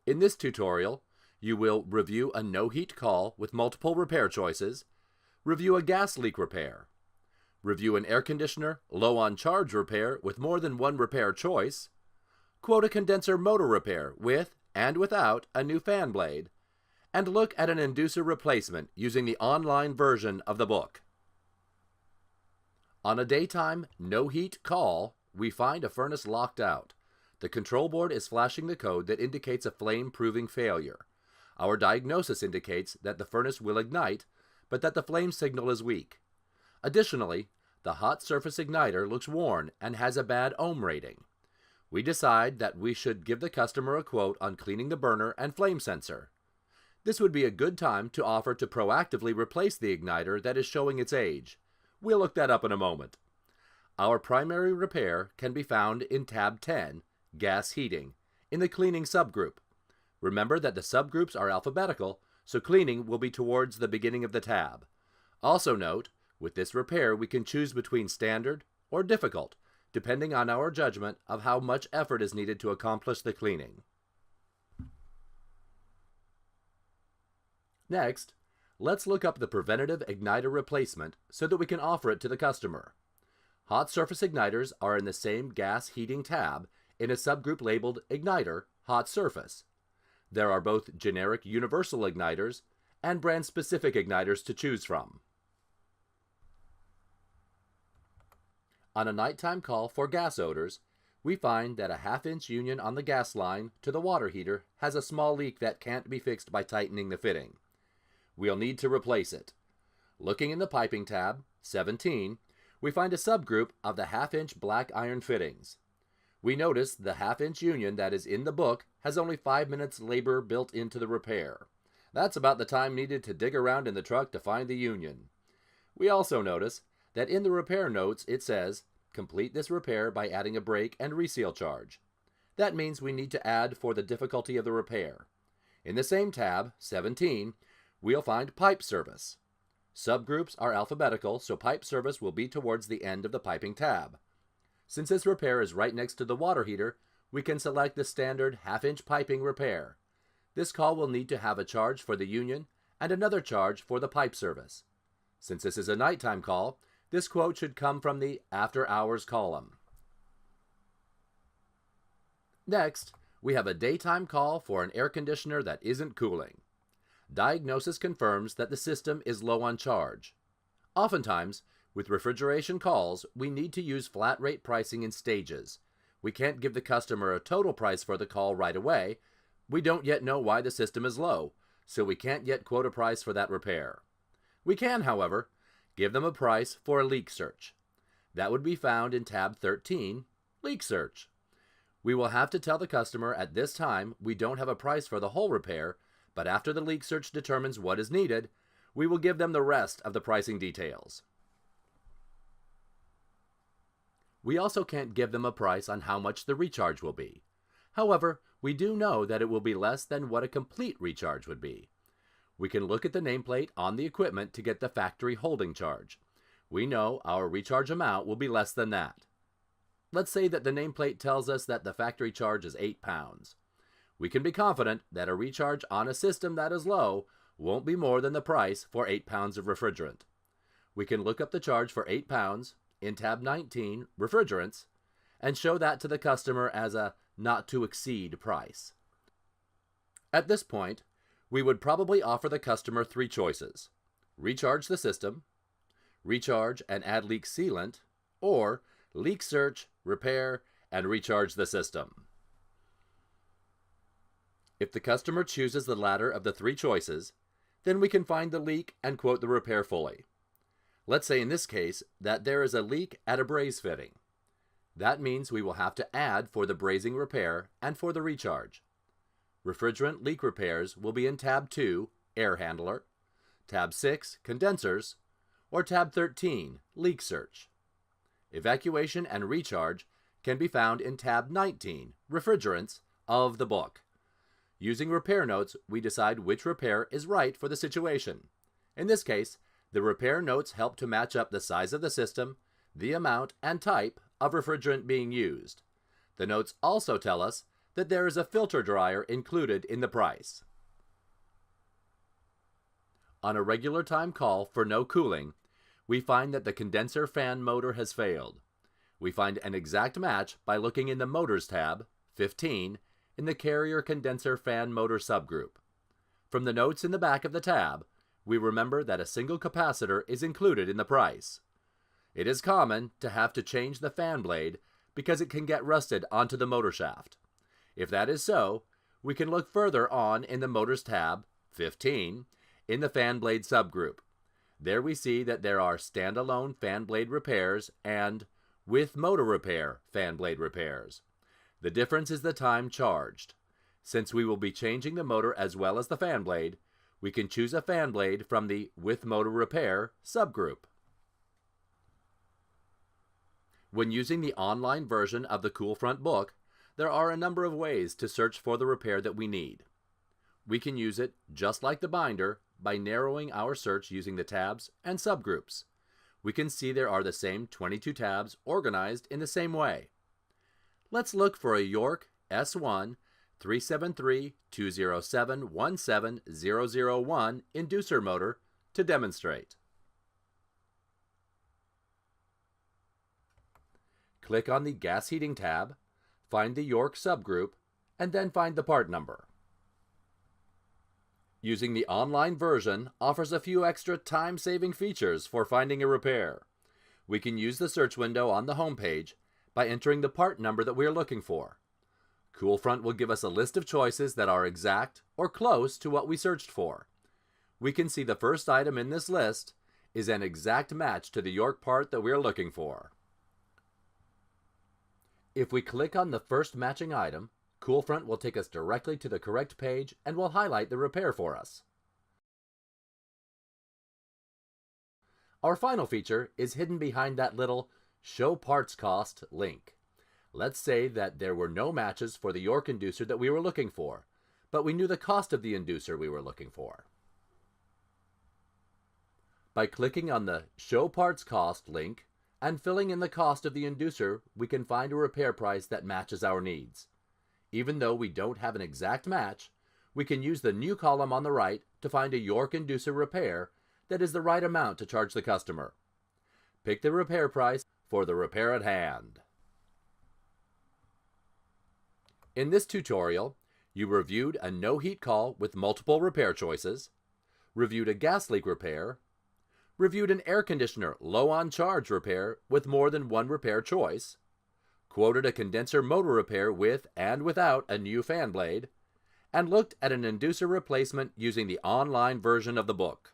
In this tutorial, you will review a NoHeat call with multiple repair choices, review a gas leak repair, review an air conditioner low on charge repair with more than one repair choice, quote a condenser motor repair with and without a new fan blade, and look at an inducer replacement using the online version of the book. On a daytime NoHeat call, we find a furnace locked out. The control board is flashing the code that indicates a flame-proving failure. Our diagnosis indicates that the furnace will ignite, but that the flame signal is weak. Additionally, the hot surface igniter looks worn and has a bad ohm rating. We decide that we should give the customer a quote on cleaning the burner and flame sensor. This would be a good time to offer to proactively replace the igniter that is showing its age. We'll look that up in a moment. Our primary repair can be found in tab 10, Gas Heating, in the Cleaning subgroup. Remember that the subgroups are alphabetical, so cleaning will be towards the beginning of the tab. Also note, with this repair we can choose between standard or difficult, depending on our judgment of how much effort is needed to accomplish the cleaning. Next, let's look up the preventative igniter replacement so that we can offer it to the customer. Hot surface igniters are in the same gas heating tab in a subgroup labeled Igniter Hot Surface. There are both generic universal igniters and brand-specific igniters to choose from. On a nighttime call for gas odors, we find that a half-inch union on the gas line to the water heater has a small leak that can't be fixed by tightening the fitting. We'll need to replace it. Looking in the Piping tab, 17, we find a subgroup of the half-inch black iron fittings. We notice the half-inch union that is in the book has only 5 minutes labor built into the repair. That's about the time needed to dig around in the truck to find the union. We also notice that in the repair notes it says, complete this repair by adding a brake and reseal charge. That means we need to add for the difficulty of the repair. In the same tab, 17, we'll find Pipe Service. Subgroups are alphabetical, so Pipe Service will be towards the end of the Piping tab. Since this repair is right next to the water heater, we can select the standard half-inch piping repair. This call will need to have a charge for the union and another charge for the pipe service. Since this is a nighttime call, this quote should come from the After Hours column. Next, we have a daytime call for an air conditioner that isn't cooling. Diagnosis confirms that the system is low on charge. Oftentimes, with refrigeration calls, we need to use flat rate pricing in stages. We can't give the customer a total price for the call right away. We don't yet know why the system is low, so we can't yet quote a price for that repair. We can, however, give them a price for a leak search. That would be found in tab 13, Leak Search. We will have to tell the customer at this time we don't have a price for the whole repair, but after the leak search determines what is needed, we will give them the rest of the pricing details. We also can't give them a price on how much the recharge will be. However, we do know that it will be less than what a complete recharge would be. We can look at the nameplate on the equipment to get the factory holding charge. We know our recharge amount will be less than that. Let's say that the nameplate tells us that the factory charge is 8 pounds. We can be confident that a recharge on a system that is low won't be more than the price for 8 pounds of refrigerant. We can look up the charge for 8 pounds in tab 19, Refrigerants, and show that to the customer as a not to exceed price. At this point, we would probably offer the customer 3 choices: recharge the system, recharge and add leak sealant, or leak search, repair, and recharge the system. If the customer chooses the latter of the 3 choices, then we can find the leak and quote the repair fully. Let's say in this case that there is a leak at a braze fitting. That means we will have to add for the brazing repair and for the recharge. Refrigerant leak repairs will be in tab 2, Air Handler, tab 6, Condensers, or tab 13, Leak Search. Evacuation and recharge can be found in tab 19, Refrigerants, of the book. Using repair notes, we decide which repair is right for the situation. In this case, the repair notes help to match up the size of the system, the amount and type of refrigerant being used. The notes also tell us that there is a filter dryer included in the price. On a regular time call for no cooling, we find that the condenser fan motor has failed. We find an exact match by looking in the Motors tab, 15, in the Carrier Condenser Fan Motor subgroup. From the notes in the back of the tab, we remember that a single capacitor is included in the price. It is common to have to change the fan blade because it can get rusted onto the motor shaft. If that is so, we can look further on in the Motors tab, 15, in the fan blade subgroup. There we see that there are standalone fan blade repairs and with motor repair fan blade repairs. The difference is the time charged. Since we will be changing the motor as well as the fan blade, we can choose a fan blade from the with motor repair subgroup. When using the online version of the Coolfront book, there are a number of ways to search for the repair that we need. We can use it, just like the binder, by narrowing our search using the tabs and subgroups. We can see there are the same 22 tabs organized in the same way. Let's look for a York S1 373-207-17001 inducer motor to demonstrate. Click on the Gas Heating tab, find the York subgroup, and then find the part number. Using the online version offers a few extra time-saving features for finding a repair. We can use the search window on the home page by entering the part number that we are looking for. Coolfront will give us a list of choices that are exact or close to what we searched for. We can see the first item in this list is an exact match to the York part that we are looking for. If we click on the first matching item, Coolfront will take us directly to the correct page and will highlight the repair for us. Our final feature is hidden behind that little Show Parts Cost link. Let's say that there were no matches for the York inducer that we were looking for, but we knew the cost of the inducer we were looking for. By clicking on the Show Parts Cost link and filling in the cost of the inducer, we can find a repair price that matches our needs. Even though we don't have an exact match, we can use the new column on the right to find a York inducer repair that is the right amount to charge the customer. Pick the repair price for the repair at hand. In this tutorial, you reviewed a NoHeat call with multiple repair choices, reviewed a gas leak repair, reviewed an air conditioner low on charge repair with more than one repair choice, quoted a condenser motor repair with and without a new fan blade, and looked at an inducer replacement using the online version of the book.